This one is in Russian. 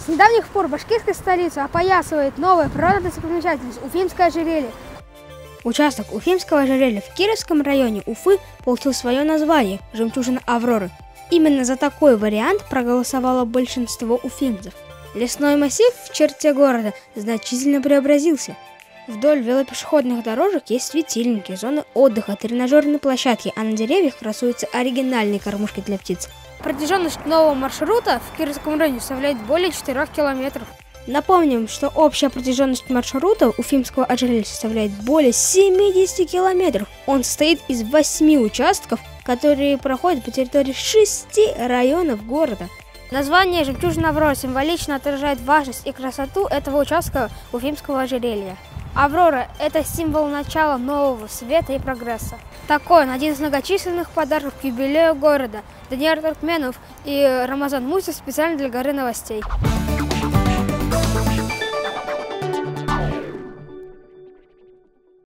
С недавних пор башкирскую столицу опоясывает новая природная достопримечательность – Уфимское ожерелье. Участок Уфимского ожерелья в Кировском районе Уфы получил свое название – «Жемчужина Авроры». Именно за такой вариант проголосовало большинство уфимцев. Лесной массив в черте города значительно преобразился. Вдоль велопешеходных дорожек есть светильники, зоны отдыха, тренажерные площадки, а на деревьях красуются оригинальные кормушки для птиц. Протяженность нового маршрута в Кировском районе составляет более 4 километров. Напомним, что общая протяженность маршрута Уфимского ожерелья составляет более 70 километров. Он состоит из 8 участков, которые проходят по территории 6 районов города. Название «Жемчужина Авроры» символично отражает важность и красоту этого участка Уфимского ожерелья. Аврора – это символ начала нового света и прогресса. Такой он один из многочисленных подарков к юбилею города. Даниил Туркменов и Рамазан Мусин специально для Горы новостей.